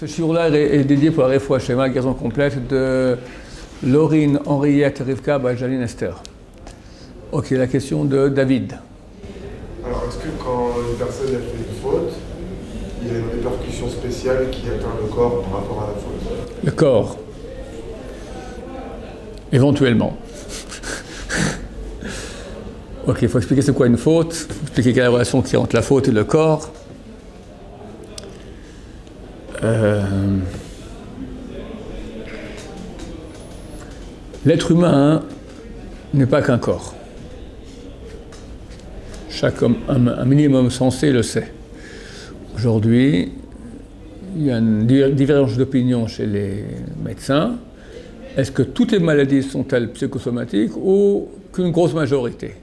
Ce shiur-là est dédié pour la Refoua Shema, la guérison complète de Laurine, Henriette, Rivka, Bajaline, Esther. Ok, la question de David. Alors, est-ce que quand une personne a fait une faute, il y a une répercussion spéciale qui atteint le corps par rapport à la faute? Le corps. Éventuellement. Ok, il faut expliquer c'est quoi une faute, il faut expliquer quelle est la relation qu'il y a entre la faute et le corps. L'être humain n'est pas qu'un corps. Chaque homme, un minimum sensé le sait. Aujourd'hui, il y a une divergence d'opinion chez les médecins. Est-ce que toutes les maladies sont-elles psychosomatiques ou qu'une grosse majorité?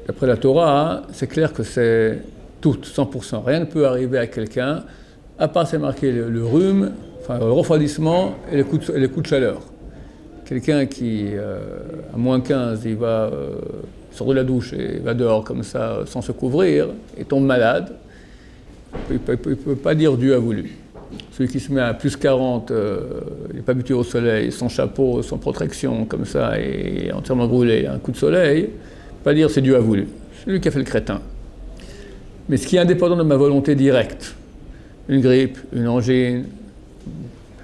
D'après la Torah, c'est clair que c'est toutes, 100%. Rien ne peut arriver à quelqu'un, à part c'est marqué le rhume, enfin le refroidissement et les coups de chaleur. Quelqu'un qui, à moins 15, il sort de la douche et va dehors comme ça, sans se couvrir, et tombe malade, il ne peut pas dire Dieu a voulu. Celui qui se met à plus 40, il n'est pas habitué au soleil, sans chapeau, sans protection, comme ça, et entièrement brûlé, un coup de soleil, pas dire c'est Dieu a voulu. C'est lui qui a fait le crétin. Mais ce qui est indépendant de ma volonté directe, une grippe, une angine,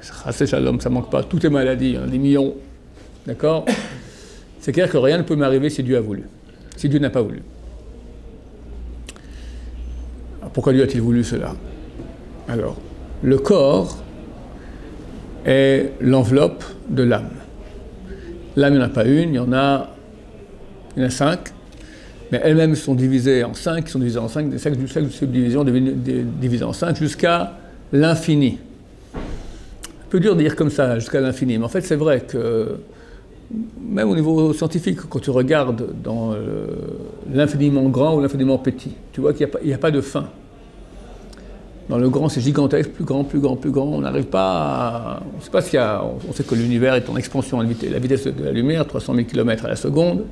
chassé shalom, ça manque pas, toutes les maladies, des millions, d'accord? C'est clair que rien ne peut m'arriver si Dieu a voulu, si Dieu n'a pas voulu. Alors pourquoi Dieu a-t-il voulu cela? Alors, le corps est l'enveloppe de l'âme. L'âme, il n'y en a pas une, il y en a 5, mais elles-mêmes sont divisées en 5, qui sont divisées en 5, des subdivisions divisées en 5 jusqu'à l'infini. Un peu dur de dire comme ça, jusqu'à l'infini, mais en fait c'est vrai que même au niveau scientifique, quand tu regardes dans l'infiniment grand ou l'infiniment petit, tu vois qu'il n'y a pas de fin. Dans le grand, c'est gigantesque, plus grand, on n'arrive pas à... On ne sait pas s'il y a... On sait que l'univers est en expansion à la vitesse de la lumière, 300 000 km à la seconde.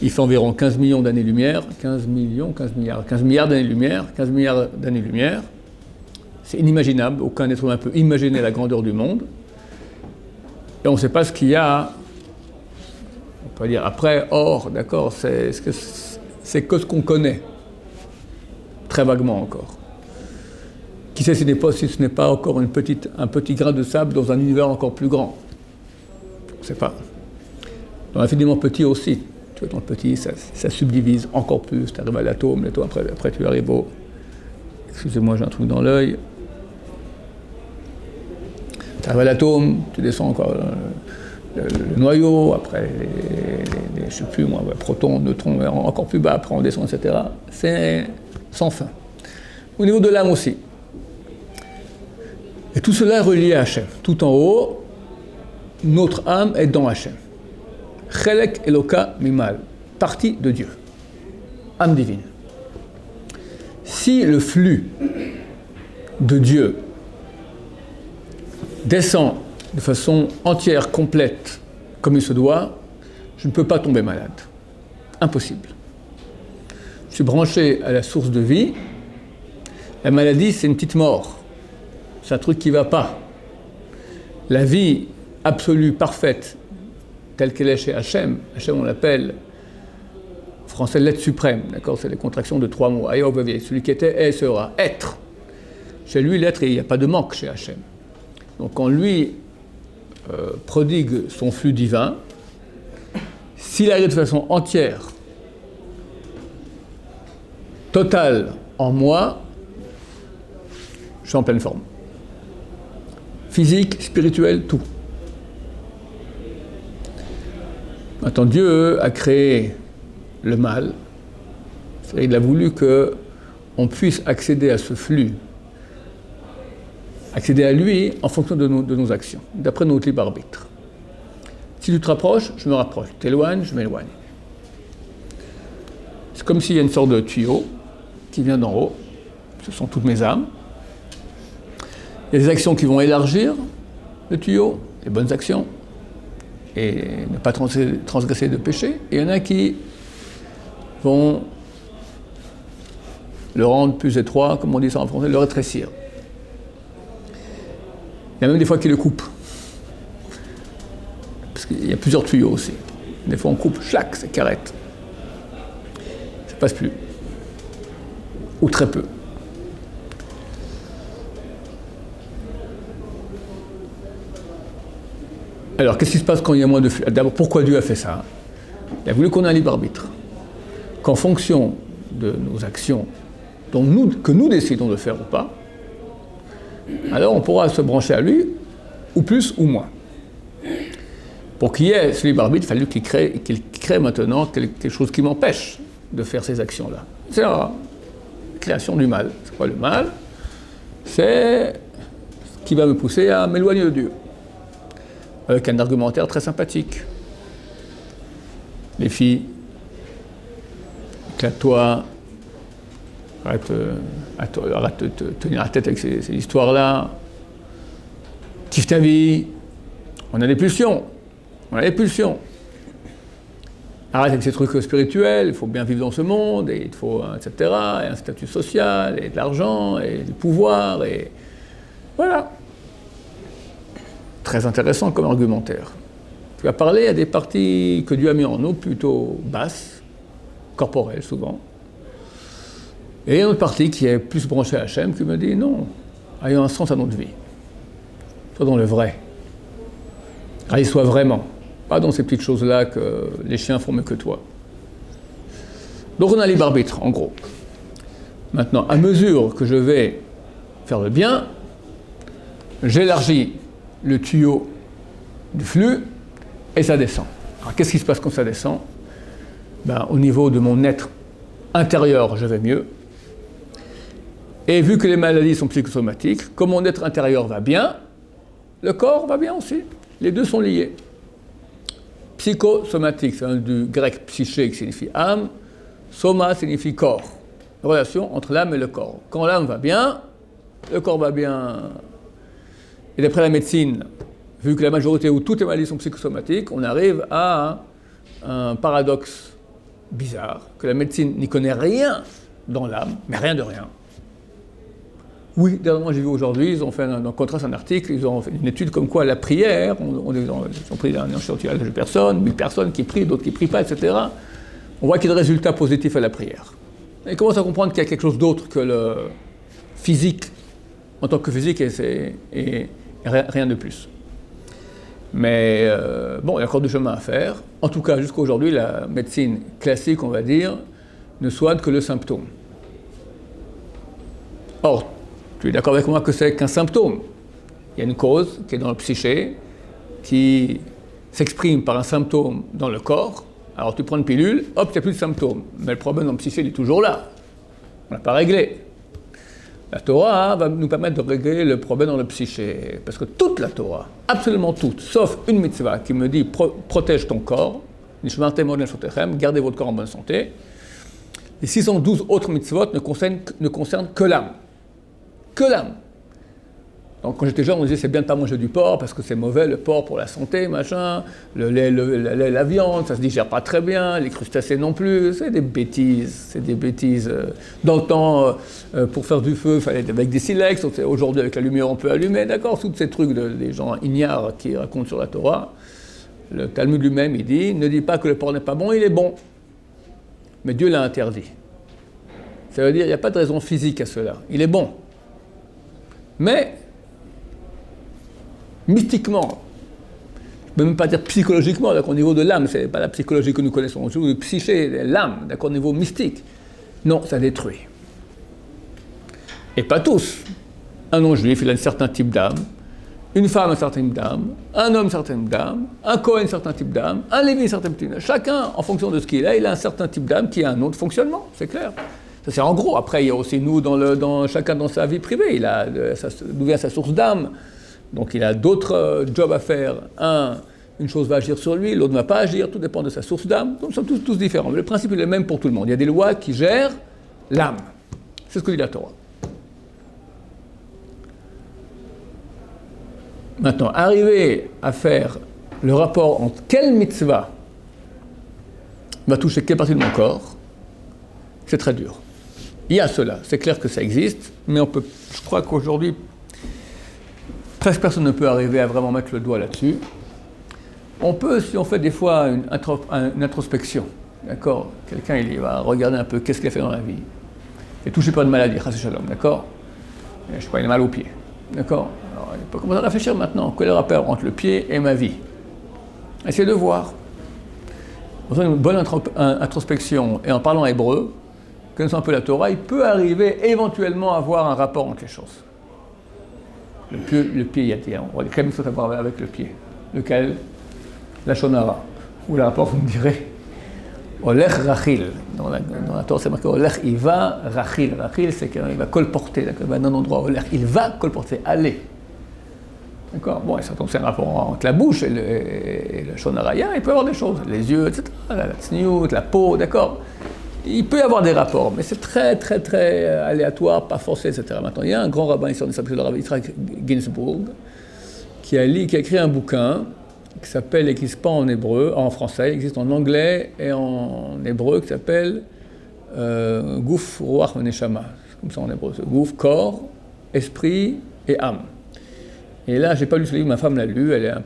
Il fait environ 15 millions d'années-lumière, 15 milliards d'années-lumière, 15 milliards d'années-lumière. C'est inimaginable, aucun être humain peut imaginer la grandeur du monde. Et on ne sait pas ce qu'il y a, on peut dire après, hors, d'accord, c'est que ce qu'on connaît, très vaguement encore. Qui sait si ce n'est pas encore un petit grain de sable dans un univers encore plus grand? On ne sait pas. Dans l'infiniment petit aussi. Tu vois, dans le petit, ça subdivise encore plus. Tu arrives à l'atome, après tu arrives au... Excusez-moi, j'ai un truc dans l'œil. Tu arrives à l'atome, tu descends encore le noyau, après je ne sais plus moi, protons, neutrons, encore plus bas, après on descend, etc. C'est sans fin. Au niveau de l'âme aussi. Et tout cela est relié à Hachem. Tout en haut, notre âme est dans Hachem. Chelek Eloka Mimal, partie de Dieu, âme divine. Si le flux de Dieu descend de façon entière, complète, comme il se doit, je ne peux pas tomber malade. Impossible. Je suis branché à la source de vie. La maladie, c'est une petite mort. C'est un truc qui ne va pas. La vie absolue, parfaite, telle qu'elle est chez Hachem, Hachem on l'appelle, en français, l'être suprême, d'accord? C'est les contractions de 3 mots. Aïe, celui qui était, est, sera. Être. Chez lui, l'être, il n'y a pas de manque chez Hachem. Donc quand lui prodigue son flux divin, s'il arrive de façon entière, totale en moi, je suis en pleine forme. Physique, spirituel, tout. Maintenant, Dieu a créé le mal. C'est-à-dire, il a voulu qu'on puisse accéder à ce flux, accéder à lui en fonction de nos actions, d'après notre libre arbitre. Si tu te rapproches, je me rapproche. T'éloignes, je m'éloigne. C'est comme s'il y a une sorte de tuyau qui vient d'en haut. Ce sont toutes mes âmes. Il y a des actions qui vont élargir le tuyau, les bonnes actions, et ne pas transgresser de péché. Et il y en a qui vont le rendre plus étroit, comme on dit ça en français, le rétrécir. Il y a même des fois qui le coupent. Parce qu'il y a plusieurs tuyaux aussi. Des fois on coupe, schlac, c'est carrette. Ça passe plus. Ou très peu. Alors, qu'est-ce qui se passe quand il y a moins de flux? D'abord, pourquoi Dieu a fait ça? Il a voulu qu'on ait un libre arbitre. Qu'en fonction de nos actions, que nous décidons de faire ou pas, alors on pourra se brancher à lui, ou plus ou moins. Pour qu'il y ait ce libre arbitre, il fallait qu'il crée maintenant quelque chose qui m'empêche de faire ces actions-là. C'est la création du mal. C'est quoi le mal? C'est ce qui va me pousser à m'éloigner de Dieu. Avec un argumentaire très sympathique. Les filles, éclate-toi, arrête de te tenir la tête avec ces histoires-là, kiffe ta vie, on a des pulsions, Arrête avec ces trucs spirituels, il faut bien vivre dans ce monde, et il faut, etc., et un statut social, et de l'argent, et du pouvoir, et voilà. Très intéressant comme argumentaire. Tu vas parler à des parties que Dieu a mis en nous, plutôt basses, corporelles souvent. Et il y a une autre partie qui est plus branchée à Hachem, qui me dit non, ayons un sens à notre vie. Sois dans le vrai. Réalise-toi vraiment. Pas dans ces petites choses-là que les chiens font mieux que toi. Donc on a un libre arbitre, en gros. Maintenant, à mesure que je vais faire le bien, j'élargis le tuyau du flux et ça descend. Alors qu'est-ce qui se passe quand ça descend? Au niveau de mon être intérieur, je vais mieux. Et vu que les maladies sont psychosomatiques, comme mon être intérieur va bien, le corps va bien aussi. Les deux sont liés. Psychosomatique, c'est du grec psyché qui signifie âme, soma signifie corps. Relation entre l'âme et le corps. Quand l'âme va bien, le corps va bien. Et d'après la médecine, vu que la majorité ou toutes les maladies sont psychosomatiques, on arrive à un paradoxe bizarre, que la médecine n'y connaît rien dans l'âme, mais rien de rien. Oui, dernièrement, j'ai vu aujourd'hui, ils ont fait un contraste, un article, ils ont fait une étude comme quoi la prière, ils ont pris un échantillonnage de personnes, 1000 personnes qui prient, d'autres qui ne prient pas, etc. On voit qu'il y a des résultats positifs à la prière. Et ils commencent à comprendre qu'il y a quelque chose d'autre que le physique, en tant que physique, et rien de plus. Mais il y a encore du chemin à faire. En tout cas, jusqu'à aujourd'hui, la médecine classique, on va dire, ne soigne que le symptôme. Or, tu es d'accord avec moi que c'est qu'un symptôme. Il y a une cause qui est dans le psyché, qui s'exprime par un symptôme dans le corps. Alors tu prends une pilule, hop, il n'y a plus de symptômes. Mais le problème dans le psyché, il est toujours là. On ne l'a pas réglé. La Torah va nous permettre de régler le problème dans le psyché. Parce que toute la Torah, absolument toute, sauf une mitzvah qui me dit protège ton corps, gardez votre corps en bonne santé. Les 612 autres mitzvot ne concernent que l'âme. Que l'âme. Donc quand j'étais jeune, on disait c'est bien de ne pas manger du porc parce que c'est mauvais, le porc pour la santé, machin, le lait, la viande, ça se digère pas très bien, les crustacés non plus, c'est des bêtises. Dans le temps, pour faire du feu, il fallait être avec des silex, aujourd'hui avec la lumière on peut allumer, d'accord, tous ces trucs des gens ignares qui racontent sur la Torah. Le Talmud lui-même, il dit, ne dis pas que le porc n'est pas bon, il est bon. Mais Dieu l'a interdit. Ça veut dire qu'il n'y a pas de raison physique à cela, il est bon. Mais, mystiquement, je ne peux même pas dire psychologiquement, d'accord, au niveau de l'âme, ce n'est pas la psychologie que nous connaissons, au niveau du psyché, l'âme, d'accord, au niveau mystique. Non, ça détruit. Et pas tous. Un non-juif, il a un certain type d'âme, une femme un certain type d'âme, un homme un certain type d'âme, un Cohen un certain type d'âme, un Lévi un certain type d'âme. Chacun, en fonction de ce qu'il a, il a un certain type d'âme qui a un autre fonctionnement, c'est clair. Ça, c'est en gros. Après, il y a aussi nous, chacun dans sa vie privée. D'où vient sa source d'âme. Donc, il a d'autres jobs à faire. Une chose va agir sur lui, l'autre ne va pas agir. Tout dépend de sa source d'âme. Donc, nous sommes tous différents. Mais le principe est le même pour tout le monde. Il y a des lois qui gèrent l'âme. C'est ce que dit la Torah. Maintenant, arriver à faire le rapport entre quelle mitzvah va toucher quelle partie de mon corps, c'est très dur. Il y a cela, c'est clair que ça existe, mais je crois qu'aujourd'hui, presque personne ne peut arriver à vraiment mettre le doigt là-dessus. On peut, si on fait des fois une introspection, d'accord, quelqu'un il va regarder un peu qu'est-ce qu'il a fait dans la vie, et touché par une maladie, chas shalom, d'accord, je sais pas, il a mal au pied, d'accord, alors il peut commencer à réfléchir maintenant, quel est le rapport entre le pied et ma vie. Essayez de voir. En faisant une bonne introspection et en parlant hébreu, connaissant un peu la Torah, il peut arriver éventuellement à avoir un rapport entre les choses. Le pied, il y a des quand même à voir avec le pied. Lequel? La shonara. Ou le rapport, vous me direz, Olech Rachil. Dans la Torah, c'est marqué Olech, il va Rachil. Rachil, c'est qu'il va colporter, il va d'un endroit. Olech, il va colporter, aller. D'accord? Bon, ça tombe, c'est un rapport entre la bouche et le shonaraya, il peut y avoir des choses, les yeux, etc., la tsniout, la peau, d'accord? Il peut y avoir des rapports, mais c'est très, très, très aléatoire, pas forcé, etc. Maintenant, il y a un grand rabbin ici, on s'appelle le rabbin Yitzhak Ginsburg, qui a écrit un bouquin qui s'appelle, et qui se pas en hébreu, en français, il existe en anglais et en hébreu, qui s'appelle Gouf Ruach Neshama, c'est comme ça en hébreu, Gouf, corps, esprit et âme. Et là, j'ai pas lu ce livre, ma femme l'a lu, elle aime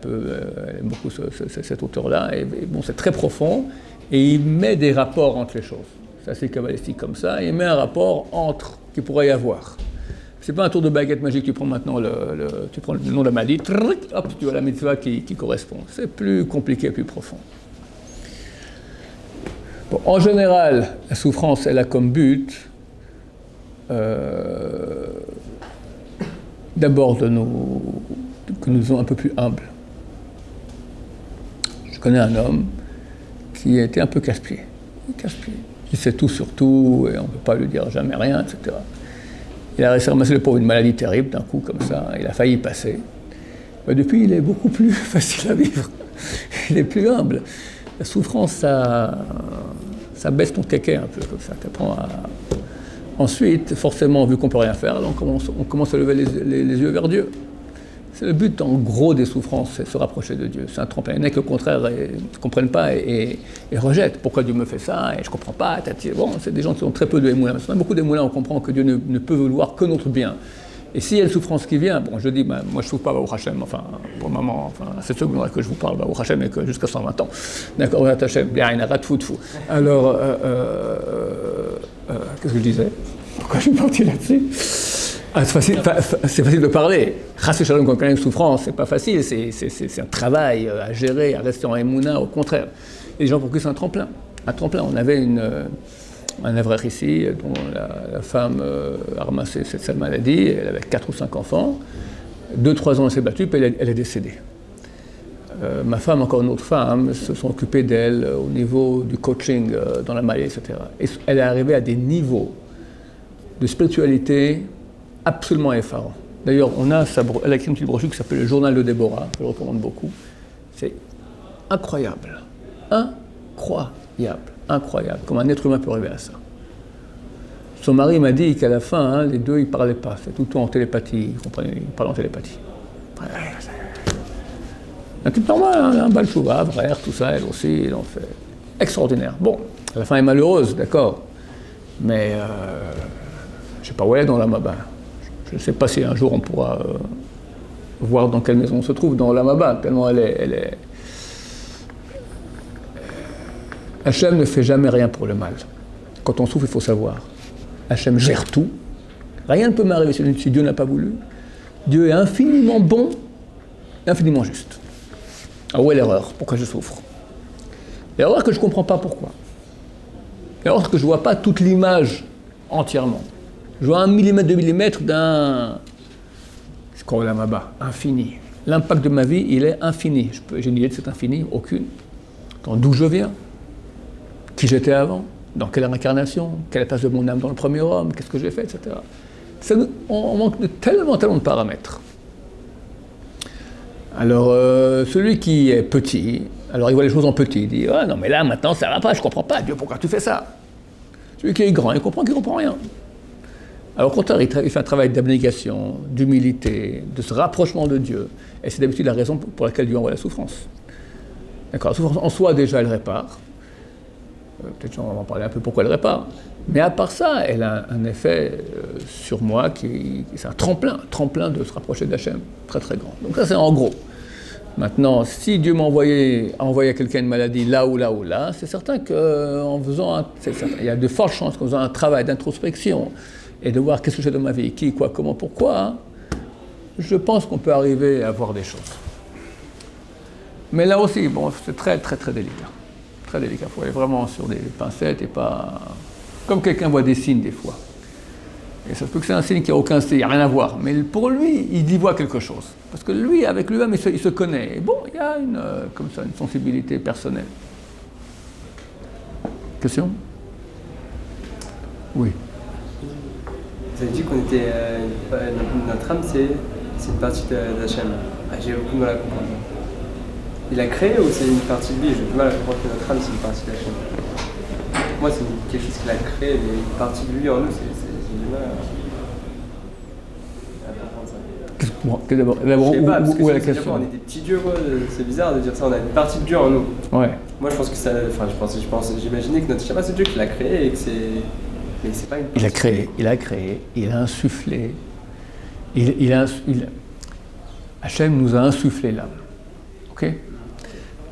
beaucoup cet auteur-là, et bon, c'est très profond, et il met des rapports entre les choses. C'est assez kabbalistique comme ça, et il met un rapport entre, qu'il pourrait y avoir. C'est pas un tour de baguette magique, tu prends maintenant tu prends le nom de la maladie, hop, tu vois la mitzvah qui correspond. C'est plus compliqué, plus profond. Bon, en général, la souffrance, elle a comme but d'abord que nous soyons un peu plus humbles. Je connais un homme qui était un peu casse-pied. Il sait tout sur tout, et on ne peut pas lui dire jamais rien, etc. Il a réussi à ramasser le pauvre une maladie terrible, d'un coup, comme ça, il a failli y passer. Mais depuis, il est beaucoup plus facile à vivre. Il est plus humble. La souffrance, ça baisse ton kéké un peu, comme ça. Ensuite, forcément, vu qu'on ne peut rien faire, on commence à lever les yeux vers Dieu. C'est le but, en gros, des souffrances, c'est se rapprocher de Dieu. C'est un tremplin. Il y en a qui, au contraire, ne comprennent pas et rejettent. Pourquoi Dieu me fait ça? Et je ne comprends pas. Bon, c'est des gens qui ont très peu de émoulins. Parce qu'on a beaucoup d'émoulins, on comprend que Dieu ne peut vouloir que notre bien. Et s'il y a une souffrance qui vient, bon, je dis, moi je ne souffre pas, Baruch Hashem, enfin, pour le moment, c'est ce que je vous parle, Baruch Hashem, et que jusqu'à 120 ans. D'accord, Baruch Hashem, bien, il n'a pas de fou. Alors, qu'est-ce que je disais? Pourquoi je suis parti là-dessus? C'est facile de parler. Chas Shalom, quand on connaît une souffrance, c'est pas facile, c'est un travail à gérer, à rester en émouna, au contraire. Et les gens, pour qui c'est un tremplin. On avait un avrech ici, dont la femme a ramassé cette maladie, elle avait 4 ou 5 enfants, 2-3 ans elle s'est battue, puis elle est décédée. Ma femme, encore une autre femme, se sont occupées d'elle au niveau du coaching dans la maladie, etc. Et elle est arrivée à des niveaux de spiritualité absolument effarant. D'ailleurs, elle a écrit une petite brochure qui s'appelle Le Journal de Déborah, je le recommande beaucoup. C'est incroyable. Comment un être humain peut arriver à ça. Son mari m'a dit qu'à la fin, les deux, ils ne parlaient pas. C'est tout le temps en télépathie. Ils parlaient en télépathie. Un type normal, un bal chouva, frère, tout ça, elle aussi, ils ont fait extraordinaire. Bon, à la fin, elle est malheureuse, d'accord. Mais je ne sais pas où elle est dans la Maba. Je ne sais pas si un jour on pourra voir dans quelle maison on se trouve dans la Maba, tellement elle est... Hachem ne fait jamais rien pour le mal. Quand on souffre, il faut savoir. Hachem gère tout. Rien ne peut m'arriver si Dieu n'a pas voulu. Dieu est infiniment bon et infiniment juste. Ah, où est l'erreur? Pourquoi je souffre? L'erreur, c'est que je ne comprends pas pourquoi. L'erreur, c'est que je ne vois pas toute l'image entièrement. Je vois 1 millimètre, 2 millimètres d'un... C'est quoi la Maba? Infini. L'impact de ma vie, il est infini. J'ai une idée de cet infini? Aucune. D'où je viens? Qui j'étais avant? Dans quelle incarnation? Quelle est la place de mon âme dans le premier homme? Qu'est-ce que j'ai fait, etc. On manque de tellement de paramètres. Alors, celui qui est petit, alors il voit les choses en petit, il dit « Ah non, mais là, maintenant, ça va pas, je comprends pas, Dieu, pourquoi tu fais ça ?» Celui qui est grand, il comprend qu'il comprend rien. Alors au contraire, il fait un travail d'abnégation, d'humilité, de ce rapprochement de Dieu. Et c'est d'habitude la raison pour laquelle Dieu envoie la souffrance. D'accord, la souffrance en soi, déjà, elle répare. Peut-être qu'on va en parler un peu pourquoi elle répare. Mais à part ça, elle a un effet sur moi c'est un tremplin de se rapprocher d'Hachem, très très grand. Donc ça c'est en gros. Maintenant, si Dieu m'a envoyé à quelqu'un une maladie là ou là ou là, c'est certain qu'en faisant, il y a de fortes chances qu'en faisant un travail d'introspection et de voir qu'est-ce que j'ai dans ma vie, qui, quoi, comment, pourquoi, hein, je pense qu'on peut arriver à voir des choses. Mais là aussi, bon, c'est très très très délicat. Très délicat, il faut aller vraiment sur des pincettes et pas... Comme quelqu'un voit des signes des fois. Et ça se peut que c'est un signe qui n'a aucun signe, il n'y a rien à voir. Mais pour lui, il y voit quelque chose. Parce que lui, avec lui-même, il se connaît. Et bon, il y a comme ça, une sensibilité personnelle. Question ? Oui. Vous avez dit qu'on était... notre âme, c'est une partie d'Hachem. J'ai beaucoup de mal à comprendre. Il a créé ou c'est une partie de lui? J'ai du mal à comprendre que notre âme, c'est une partie d'Hachem. Moi, c'est quelque chose qu'il a créé, mais une partie de lui en nous, c'est du mal à comprendre ça. D'abord, je sais pas, parce que où est ça la veut dire question? quoi, on est des petits dieux, quoi. C'est bizarre de dire ça, on a une partie de Dieu en nous. Ouais. Moi, je pense que ça... Enfin, j'imaginais que notre Shabbat, c'est Dieu qui l'a créé et que c'est... Mais c'est pas une partie. Il a créé, il a insufflé. Hachem nous a insufflé l'âme. Ok?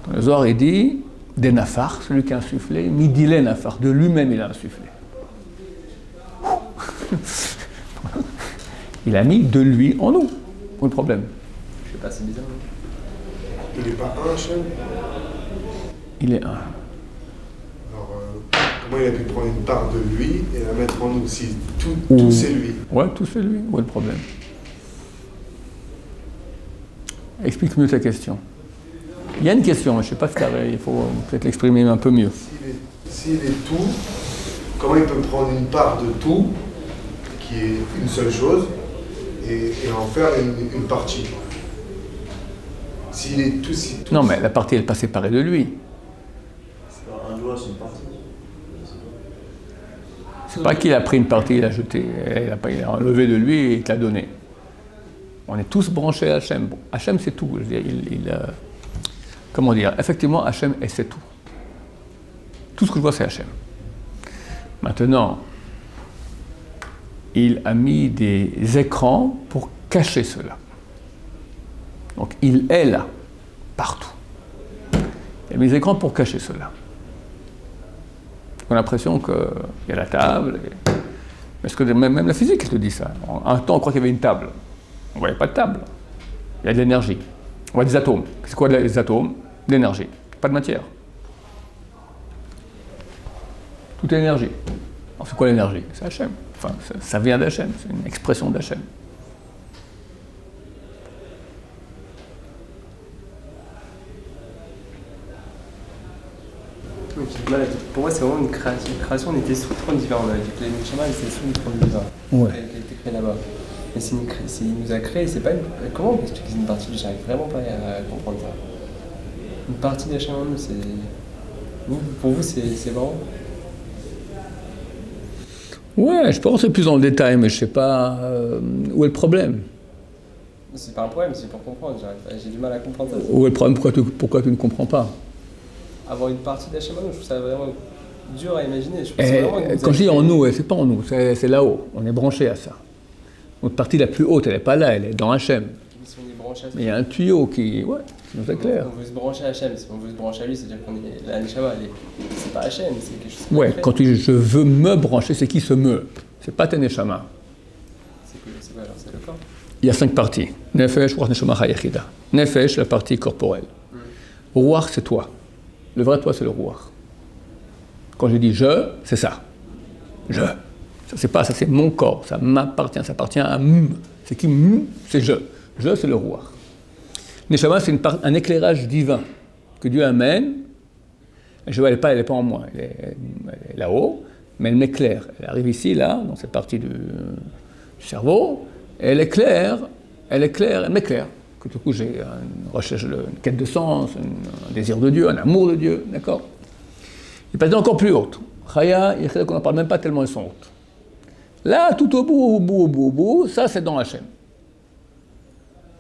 Dans le Zohar, il dit des nafar, celui qui a insufflé, midilé nafar, de lui-même il a insufflé. Il a mis de lui en nous. Où est le problème? Je sais pas, c'est bizarre. Il n'est pas un Hachem. Il est un. Alors, comment il a pu prendre une part de lui et la mettre en nous si tout c'est lui? Ouais, tout c'est lui. Où est le problème? Explique mieux ta question. Il y a une question, je ne sais pas si il faut peut-être l'exprimer un peu mieux. S'il est tout, comment il peut prendre une part de tout, qui est une seule chose, et en faire une partie? S'il est tout, si tout... Non, mais la partie, elle n'est pas séparée de lui. Un doigt, c'est une partie. C'est pas qu'il a pris une partie, il a jeté, il a enlevé de lui et il te l'a donné. On est tous branchés à Hachem. Bon, Hachem, c'est tout. Je veux dire, comment dire? Effectivement, Hachem, c'est tout. Tout ce que je vois, c'est Hachem. Maintenant, il a mis des écrans pour cacher cela. Donc, il est là, partout. Il a mis des écrans pour cacher cela. On a l'impression qu'il y a la table. Parce que même la physique, elle te dit ça. En un temps, on croit qu'il y avait une table. On ne voyait pas de table. Il y a de l'énergie. On voit des atomes. C'est quoi les atomes? De l'énergie. Pas de matière. Tout est énergie. Alors c'est quoi l'énergie? C'est Hachem. Enfin, ça vient d'Hachem. C'est une expression d'Hachem. Pour moi, c'est vraiment une création. Une création, on était sous trône divin. On avait dit que les Neshama, c'était sous le trône divin. Ouais. Elle a été créée là-bas. Mais il nous a créé, c'est pas une... Comment on explique une partie? J'arrive vraiment pas à comprendre ça. Une partie d'Hachem en nous, c'est... Pour vous, c'est vraiment... Ouais, je peux rentrer plus dans le détail, mais je sais pas où est le problème. C'est pas un problème, c'est pour comprendre. J'ai du mal à comprendre ça. Où est le problème? Pourquoi tu ne comprends pas? Avoir une partie d'Hachem en nous, je trouve ça vraiment dur à imaginer. Je pense quand je dis en nous, c'est pas en nous, c'est là-haut. On est branché à ça. Notre partie la plus haute, elle n'est pas là, elle est dans Hachem. Si on est branché à Mais il y a un tuyau qui nous éclaire. On veut se brancher à Hachem. Si on veut se brancher à lui, c'est-à-dire qu'on est la Neshama, c'est pas Hachem, c'est quelque chose. Ouais, quand tu dis je veux me brancher, c'est qui se meut? C'est pas tes Neshama. C'est quoi alors? C'est le corps? Il y a 5 parties. Nefesh, Ruach, Neshama, Hayechida. Nefesh, la partie corporelle. Ruach, c'est toi. Le vrai toi, c'est le Ruach. Quand je dis je, c'est ça. Je. Ça, c'est pas ça, c'est mon corps. Ça m'appartient. Ça appartient à M. C'est qui M? C'est je. Je, c'est le Ruach. Neshama, c'est un éclairage divin que Dieu amène. Je vois, elle n'est pas en moi. Elle est là-haut, mais elle m'éclaire. Elle arrive ici, là, dans cette partie du cerveau. Et elle m'éclaire. Que du coup, j'ai une recherche, une quête de sens, un désir de Dieu, un amour de Dieu, d'accord? Il passe encore plus haute. Chaya, qu'on n'en parle même pas tellement, elles sont hautes. Là, tout au bout, ça, c'est dans Hachem.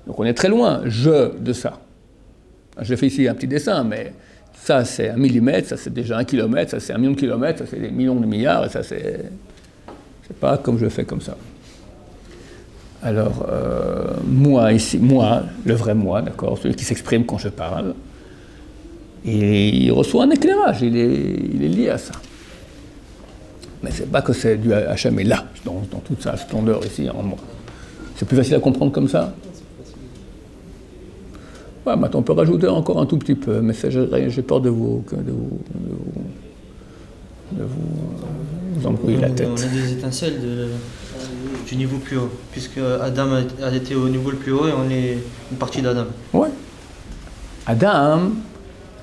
Donc on est très loin, de ça. J'ai fait ici un petit dessin, mais Ça, c'est 1 millimètre, ça, c'est déjà 1 kilomètre, ça, c'est 1 million de kilomètres, ça, c'est des millions de milliards, et ça, c'est pas comme je le fais comme ça. Alors, moi, ici, moi, le vrai moi, d'accord, celui qui s'exprime quand je parle, il reçoit un éclairage, il est lié à ça. Mais c'est pas que c'est du Hachem est là, dans toute sa splendeur ici en moi. C'est plus facile à comprendre comme ça. Ouais, maintenant on peut rajouter encore un tout petit peu, mais j'ai peur de vous embrouiller la tête. On a des étincelles du niveau plus haut, puisque Adam a été au niveau le plus haut et on est une partie d'Adam. Ouais. Adam,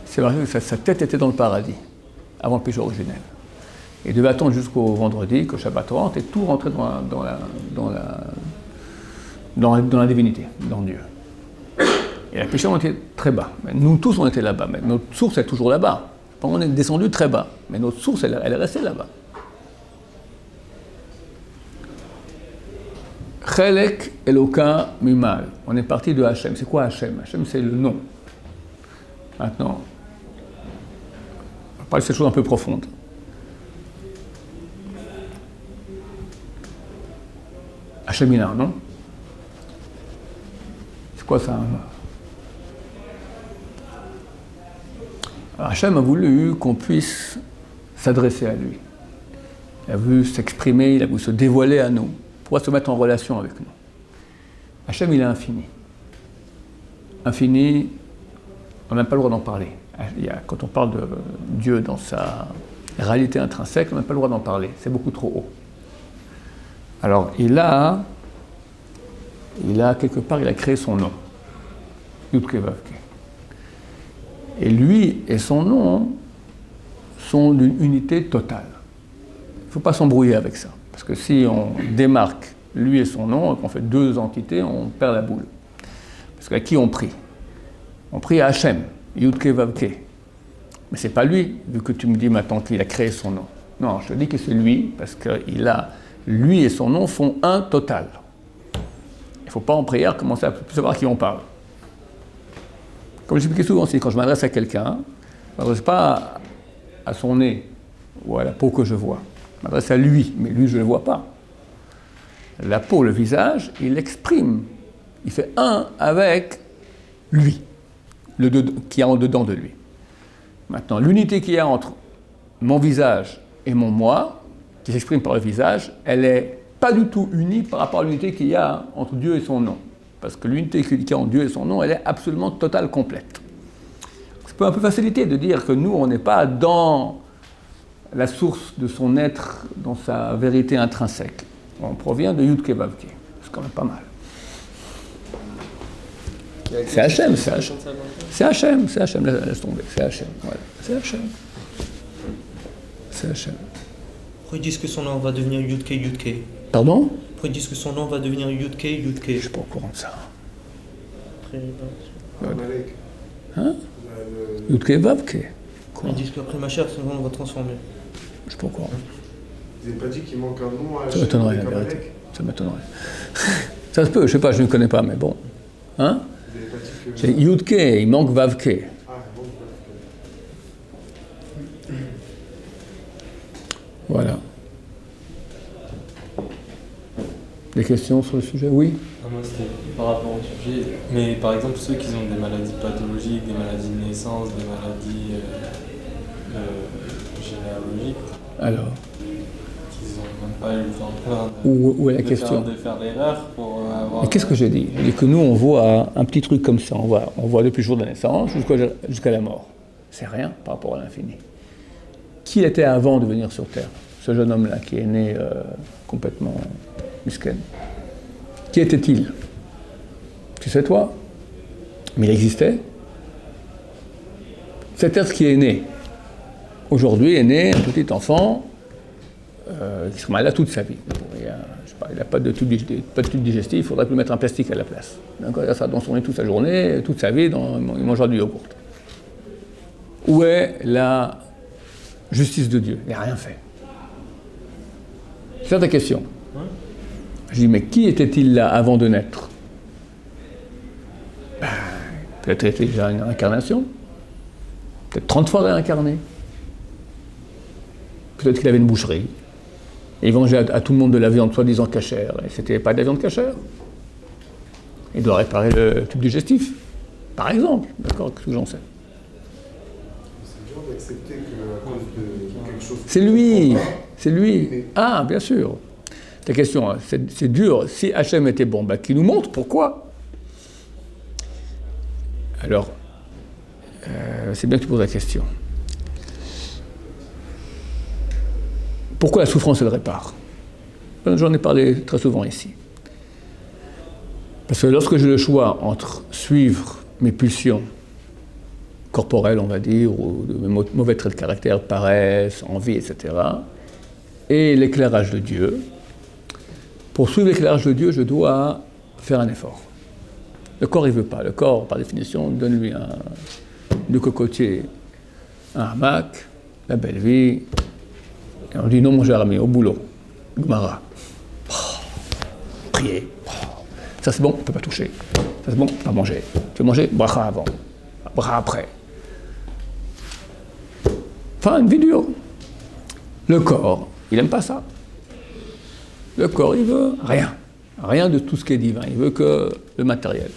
c'est vrai que sa tête était dans le paradis, avant le péché originel. Il devait attendre jusqu'au vendredi, que Shabbat rentre, et tout rentrait dans la divinité, dans Dieu. Et la péché, on était très bas. Mais nous tous, on était là-bas. Mais notre source est toujours là-bas. On est descendu très bas. Mais notre source, elle est restée là-bas. Chelek Eloka Mimal. On est parti de Hachem. C'est quoi Hachem? Hachem, c'est le nom. Maintenant, on va parler de ces choses un peu profondes. Hachem, il a un nom. C'est quoi ça, un nom? Alors, Hachem a voulu qu'on puisse s'adresser à lui. Il a voulu s'exprimer, il a voulu se dévoiler à nous, pour se mettre en relation avec nous. Hachem, il est infini. Infini, on n'a même pas le droit d'en parler. Quand on parle de Dieu dans sa réalité intrinsèque, on n'a pas le droit d'en parler. C'est beaucoup trop haut. Alors, il a quelque part, il a créé son nom. Yud-Keh Vav-Keh. Et lui et son nom sont d'une unité totale. Il ne faut pas s'embrouiller avec ça. Parce que si on démarque lui et son nom, et qu'on fait deux entités, on perd la boule. Parce qu'à qui on prie? On prie à Hachem, Yud-Keh Vav-Keh. Mais c'est pas lui, vu que tu me dis maintenant qu'il a créé son nom. Non, je te dis que c'est lui, parce que lui et son nom font un total. Il ne faut pas en prière commencer à savoir à qui on parle. Comme j'expliquais souvent aussi, quand je m'adresse à quelqu'un, je ne m'adresse pas à son nez ou à la peau que je vois. Je m'adresse à lui, mais lui, je ne le vois pas. La peau, le visage, il l'exprime. Il fait un avec lui, qui est en dedans de lui. Maintenant, l'unité qu'il y a entre mon visage et mon moi, qui s'exprime par le visage, elle n'est pas du tout unie par rapport à l'unité qu'il y a entre Dieu et son nom. Parce que l'unité qu'il y a entre Dieu et son nom, elle est absolument totale, complète. C'est un peu facilité de dire que nous, on n'est pas dans la source de son être, dans sa vérité intrinsèque. On provient de Yud-Keh Vav-Keh. C'est quand même pas mal. C'est Hachem, c'est Hachem. C'est Hachem, c'est Hachem, laisse tomber, c'est Hachem. Voilà. C'est Hachem. C'est Hachem. Pourquoi ils disent que son nom va devenir Yud-Keh, Yud-Keh? Pardon? Pourquoi ils disent que son nom va devenir Yud-Keh, Yud-Keh? Je suis pas au courant de ça. Après, Amalek. Hein? Yud-Keh Vav-Keh. ils disent qu'après ma chair, son nom va transformer. Je suis pas au courant. Vous n'avez pas dit qu'il manque un nom à Ça m'étonnerait, la Hachem avec vérité. Ça m'étonnerait. Ça se peut, je sais pas, je ne connais pas, mais bon. Hein? Vous n'avez pas dit que... C'est Yud-Keh, il manque Vav-Keh. Ah, bon, Voilà. Des questions sur le sujet? Oui? Moi, c'était par rapport au sujet. Mais par exemple, ceux qui ont des maladies pathologiques, des maladies de naissance, des maladies généalogiques, Alors, qu'ils n'ont même pas eu le temps où est la question? de faire l'erreur pour avoir... Et qu'est-ce que j'ai dit? J'ai dit que nous, on voit un petit truc comme ça. On voit depuis le jour de la naissance jusqu'à la mort. C'est rien par rapport à l'infini. Qui était avant de venir sur Terre? Ce jeune homme-là qui est né complètement misken. Qui était-il? Tu sais, toi? Mais il existait. Cet être qui est né, aujourd'hui est né un petit enfant qui sera malade toute sa vie. Il n'a pas de tube digestif, il faudrait lui mettre un plastique à la place. Donc, il a ça dans son nez toute sa journée, toute sa vie, il mangera du yogourt. Où est la justice de Dieu? Il n'a rien fait. C'est ta question. Je dis, mais qui était-il là avant de naître? Peut-être était déjà une incarnation. peut-être 30 fois réincarné. Peut-être qu'il avait une boucherie. Et il vengeait à tout le monde de la viande soi-disant cachère. Et c'était pas de la viande cachère. Il doit réparer le tube digestif, par exemple. D'accord, qu'est-ce que j'en sais? C'est dur d'accepter qu'à cause de quelque chose... C'est lui, c'est lui. Mais- Ah, bien sûr. Ta question, hein, c'est dur. Si Hachem était bon, bah, qu'il nous montre pourquoi. Alors, c'est bien que tu poses la question. Pourquoi la souffrance, elle répare? J'en ai parlé très souvent ici. Parce que lorsque j'ai le choix entre suivre mes pulsions corporelles, on va dire, ou de mes mauvais traits de caractère, paresse, envie, etc., et l'éclairage de Dieu, pour suivre l'éclairage de Dieu, je dois faire un effort. Le corps, il ne veut pas. Le corps, par définition, donne-lui du cocotier, un hamac, la belle vie. Et on dit non, mon cher ami, au boulot. Gmara. Prier. Ça c'est bon, on ne peut pas toucher. Ça c'est bon, pas manger. Tu veux manger? Bracha avant. Bracha après. Enfin, une vie dure. Le corps, il n'aime pas ça. Le corps, il veut rien. Rien de tout ce qui est divin. Il veut que le matériel.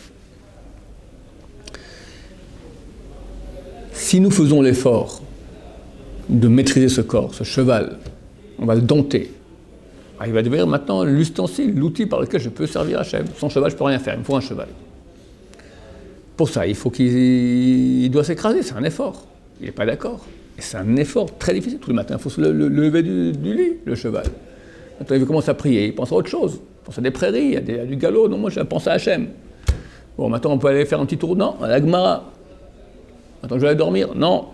Si nous faisons l'effort de maîtriser ce corps, ce cheval, on va le dompter. Alors, il va devenir maintenant l'ustensile, l'outil par lequel je peux servir Hachem. Sans cheval, je ne peux rien faire, il me faut un cheval. Pour ça, il faut il doit s'écraser, c'est un effort. Il n'est pas d'accord. Et c'est un effort très difficile. Tous les matins, il faut se lever du lit, le cheval. Maintenant, il commence à prier, il pense à autre chose. Il pense à des prairies, à du galop. Non, moi, je pense à Hachem. Bon, maintenant, on peut aller faire un petit tour. Non, à la Gemara. Maintenant, je vais aller dormir. Non.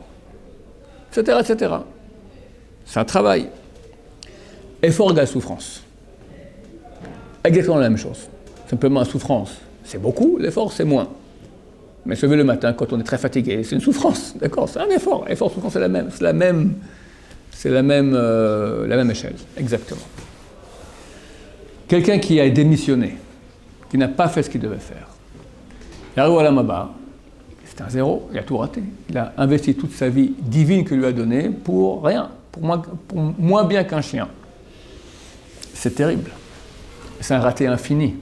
Etc., etc. C'est un travail. Effort égale souffrance. Exactement la même chose. Simplement, la souffrance, c'est beaucoup, l'effort, c'est moins. Mais se lever le matin, quand on est très fatigué, c'est une souffrance, d'accord? C'est un effort. Effort, souffrance, c'est la même échelle, exactement. Quelqu'un qui a démissionné, qui n'a pas fait ce qu'il devait faire, il arrive à la Maba, c'est un zéro, il a tout raté. Il a investi toute sa vie divine que lui a donnée pour rien, pour moins bien qu'un chien. C'est terrible. C'est un raté infini.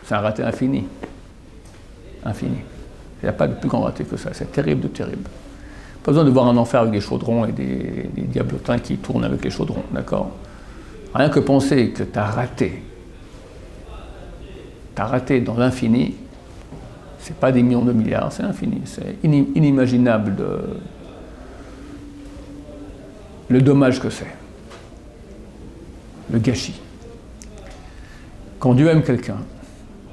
C'est un raté infini. Infini. Il n'y a pas de plus grand raté que ça. C'est terrible de terrible. Pas besoin de voir un enfer avec des chaudrons et des diablotins qui tournent avec les chaudrons, d'accord? Rien que penser que tu as raté dans l'infini, c'est pas des millions de milliards, c'est infini. C'est inimaginable le dommage que c'est. Le gâchis. Quand Dieu aime quelqu'un,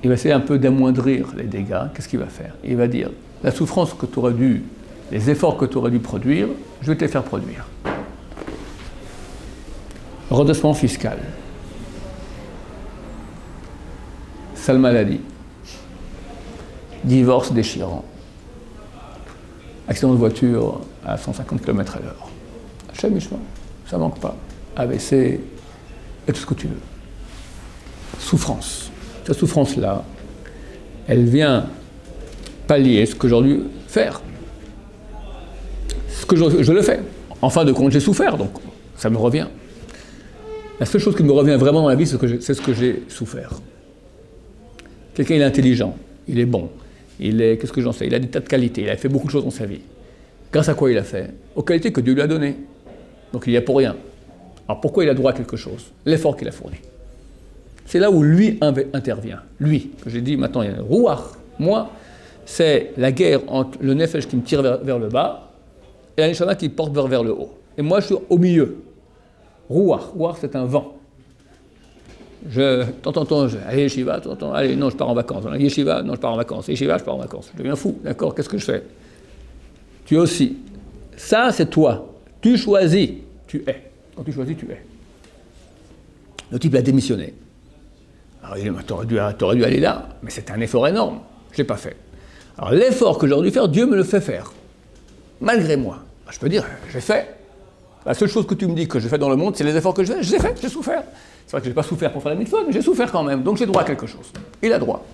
il va essayer un peu d'amoindrir les dégâts. Qu'est-ce qu'il va faire? Il va dire, la souffrance que tu aurais dû, les efforts que tu aurais dû produire, je vais te les faire produire. Redressement fiscal. Sale maladie. Divorce déchirant. Accident de voiture à 150 km/h. Hachem Ishma, ça ne manque pas. AVC, et tout ce que tu veux. Souffrance. Cette souffrance-là, elle vient pallier ce que j'ai dû faire. Ce que je le fais. En fin de compte, j'ai souffert, donc ça me revient. La seule chose qui me revient vraiment dans la vie, c'est ce que j'ai souffert. Quelqu'un, il est intelligent, il est bon, qu'est-ce que j'en sais, il a des tas de qualités, il a fait beaucoup de choses dans sa vie. Grâce à quoi il a fait? Aux qualités que Dieu lui a données. Donc il y a pour rien. Alors pourquoi il a droit à quelque chose? L'effort qu'il a fourni. C'est là où lui intervient. Lui, que j'ai dit maintenant, il y a Rouach. Moi, c'est la guerre entre le Nefesh qui me tire vers le bas et la Neshama qui porte vers le haut. Et moi, je suis au milieu. Rouach, c'est un vent. Allez, Yeshiva, allez, non, je pars en vacances. Yeshiva, non, je pars en vacances. Yeshiva, je pars en vacances. Je deviens fou, d'accord? Qu'est-ce que je fais? Tu es aussi. Ça, c'est toi. Tu choisis, tu es. Quand tu choisis, tu es. Le type a démissionné. Alors, il dit, t'aurais dû aller là, mais c'est un effort énorme. Je ne l'ai pas fait. Alors, l'effort que j'aurais dû faire, Dieu me le fait faire. Malgré moi. Alors, je peux dire, j'ai fait. La seule chose que tu me dis que je fais dans le monde, c'est les efforts que je fais. Je les ai faits, j'ai souffert. C'est vrai que je n'ai pas souffert pour faire la mitzvah, mais j'ai souffert quand même. Donc, j'ai droit à quelque chose. Il a droit.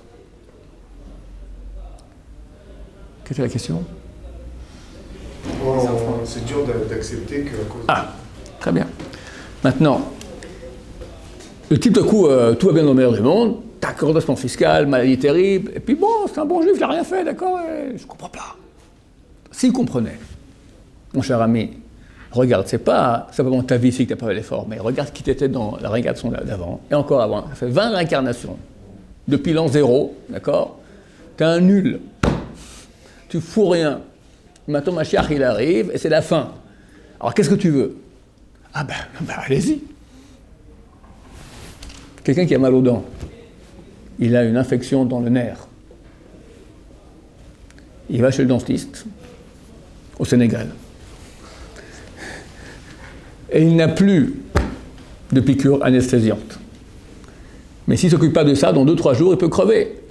Quelle était la question? Pourquoi c'est dur d'accepter que à cause Ah, très bien. Maintenant, le type de coup, tout va bien dans le meilleur du monde, tac, redressement fiscal, maladie terrible, et puis bon, c'est un bon juif, il n'a rien fait, d'accord, je comprends pas. S'il comprenait, mon cher ami, regarde, c'est pas simplement ta vie ici que tu n'as pas fait l'effort, mais regarde qui t'étais dans la réincarnation d'avant, et encore avant, ça fait 20 réincarnations, depuis l'an 0, d'accord, t'es un nul, tu fous rien, maintenant Mashiach il arrive, et c'est la fin. Alors qu'est-ce que tu veux? Ah ben allez-y. Quelqu'un qui a mal aux dents, il a une infection dans le nerf. Il va chez le dentiste, au Sénégal. Et il n'a plus de piqûre anesthésiante. Mais s'il ne s'occupe pas de ça, dans 2-3 jours, il peut crever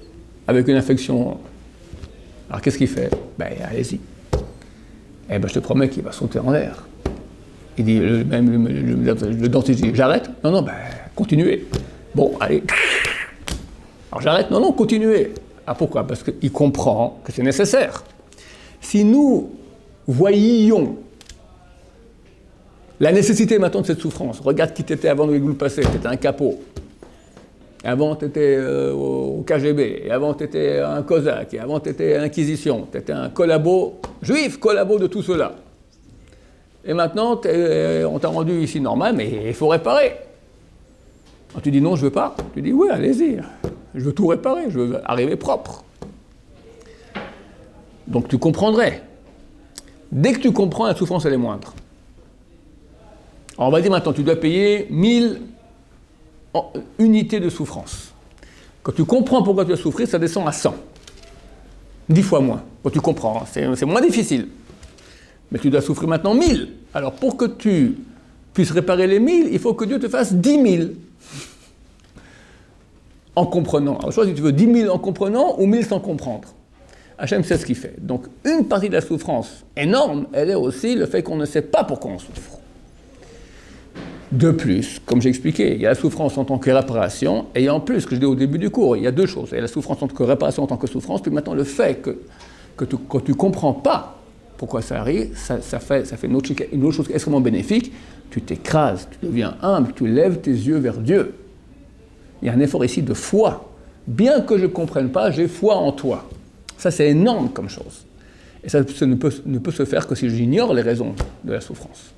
avec une infection. Alors qu'est-ce qu'il fait? Ben allez-y. Eh ben je te promets qu'il va sauter en l'air. Il dit, le dentiste dit, j'arrête? Non, ben continuez. Bon, allez. Alors j'arrête? Non, continuez. Ah pourquoi? Parce qu'il comprend que c'est nécessaire. Si nous voyions la nécessité maintenant de cette souffrance, regarde qui t'étais avant de le passé, t'étais un capot. Avant t'étais au KGB, et avant t'étais un cosaque, et avant t'étais à l'Inquisition, t'étais un collabo, juif collabo de tout cela. Et maintenant, on t'a rendu ici normal, mais il faut réparer. Quand tu dis non, je veux pas, tu dis oui, allez-y, je veux tout réparer, je veux arriver propre. Donc tu comprendrais. Dès que tu comprends, la souffrance elle est moindre. Alors on va dire maintenant, tu dois payer 1000 unités de souffrance. Quand tu comprends pourquoi tu as souffert, ça descend à 100. 10 fois moins. Quand tu comprends, c'est moins difficile. Mais tu dois souffrir maintenant 1000. Alors pour que tu puisses réparer les 1000, il faut que Dieu te fasse 10 000. En comprenant. Alors choisis si tu veux 10 000 en comprenant ou 1000 sans comprendre. Hachem sait ce qu'il fait. Donc une partie de la souffrance énorme, elle est aussi le fait qu'on ne sait pas pourquoi on souffre. De plus, comme j'ai expliqué, il y a la souffrance en tant que réparation, et en plus, ce que je dis au début du cours, il y a deux choses. Il y a la souffrance en tant que réparation en tant que souffrance, puis maintenant le fait que tu ne comprends pas pourquoi ça arrive, ça fait une autre chose extrêmement bénéfique. Tu t'écrases, tu deviens humble, tu lèves tes yeux vers Dieu. Il y a un effort ici de foi. Bien que je ne comprenne pas, j'ai foi en toi. Ça, c'est énorme comme chose. Et ça ne peut se faire que si j'ignore les raisons de la souffrance.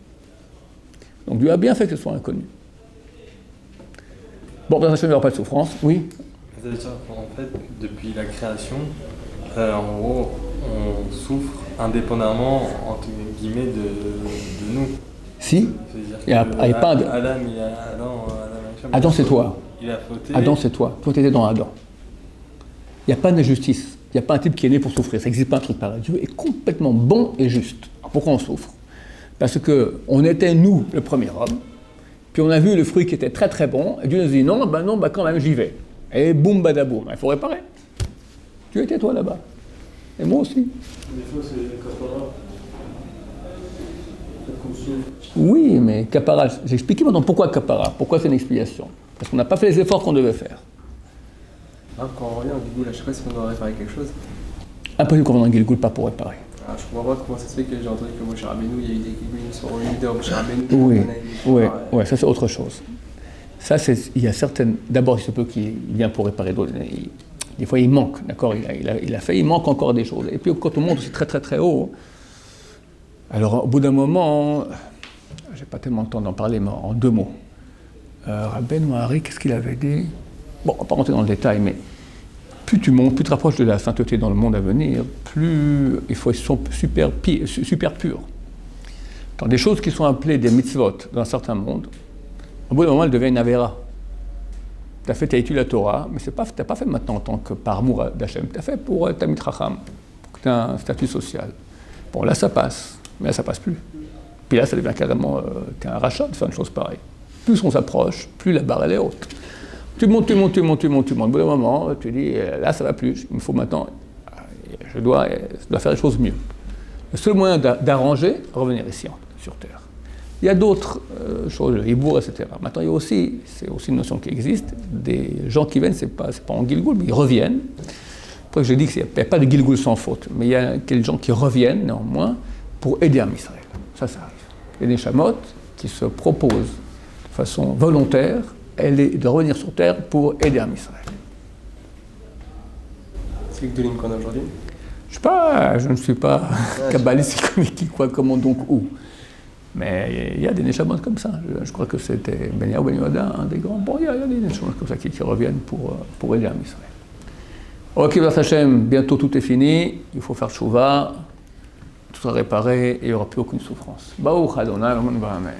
Donc Dieu a bien fait que ce soit inconnu. Bon, dans un chemin, il n'y aura pas de souffrance, oui. Ça veut dire qu'en fait, depuis la création, en gros, on souffre indépendamment, entre guillemets, de nous. Si. Il y a pas de... Adam, c'est toi. Il a fauté. Adam, c'est toi. Toi, tu étais dans Adam. Il n'y a pas d'injustice. Il n'y a pas un type qui est né pour souffrir. Ça n'existe pas un truc pareil. Dieu est complètement bon et juste. Alors, pourquoi on souffre? Parce qu'on était, nous, le premier homme, puis on a vu le fruit qui était très très bon, et Dieu nous dit non, quand même, j'y vais. Et boum, badaboum, il faut réparer. Tu étais toi là-bas. Et moi aussi. Des fois, c'est capara. Oui, mais capara, j'ai expliqué maintenant pourquoi capara, pourquoi c'est une expiation. Parce qu'on n'a pas fait les efforts qu'on devait faire. Quand on revient au Gilgoul, je sais pas si on doit réparer quelque chose. Impossible qu'on revienne dans Gilgoul, pas pour réparer. Je comprends pas comment ça se fait que j'ai entendu que Moshe Rabbeinu, il y a eu des Gilgoulim sur Yuda, Moshe Rabbeinu. Oui, ça c'est autre chose. Ça, il y a certaines... D'abord, il se peut qu'il vient pour réparer d'autres. Des fois, il manque, d'accord, il manque encore des choses. Et puis, quand on monte aussi très très très haut, alors au bout d'un moment, j'ai pas tellement le temps d'en parler, mais en 2 mots. Rabbeinu Hari, qu'est-ce qu'il avait dit? Bon, on va pas rentrer dans le détail, mais plus tu montes, plus tu te rapproches de la sainteté dans le monde à venir, plus il faut être super pur. Dans des choses qui sont appelées des mitzvot dans un certain monde, au bout d'un moment, elles deviennent une avéra. Tu as étudié la Torah, mais tu n'as pas fait maintenant en tant que par amour d'Hachem, tu as fait pour Tamid Chacham, pour que tu aies un statut social. Bon, là, ça passe, mais là, ça passe plus. Puis là, ça devient carrément, tu es un rachat de faire une chose pareille. Plus on s'approche, plus la barre elle est haute. Tu montes. Au bout d'un moment, tu dis, là, ça va plus. Il me faut maintenant, je dois faire les choses mieux. Le seul moyen d'arranger, revenir ici, sur Terre. Il y a d'autres choses, le hibour, etc. Maintenant, il y a aussi, c'est aussi une notion qui existe, des gens qui viennent, c'est pas en Gilgoul, mais ils reviennent. Après, je dis qu'il n'y a pas de Gilgoul sans faute, mais il y a quelques gens qui reviennent, néanmoins, pour aider Am Israël. Ça arrive. Il y a des Neshamot qui se proposent de façon volontaire de revenir sur terre pour aider Am Israël. C'est Gdolim qu'on a aujourd'hui. Je ne suis pas kabbaliste qui quoi, comment, donc, où. Mais il y a des Neshamot comme ça. Je crois que c'était Ben Yehuda, Ben Yehuda, un des grands. Bon, il y a des Neshamot comme ça qui reviennent pour aider Am Israël. Ok, Baruch Hashem, bientôt tout est fini. Il faut faire Tchouva. Tout sera réparé et il n'y aura plus aucune souffrance. Baruch Adonai, Amen.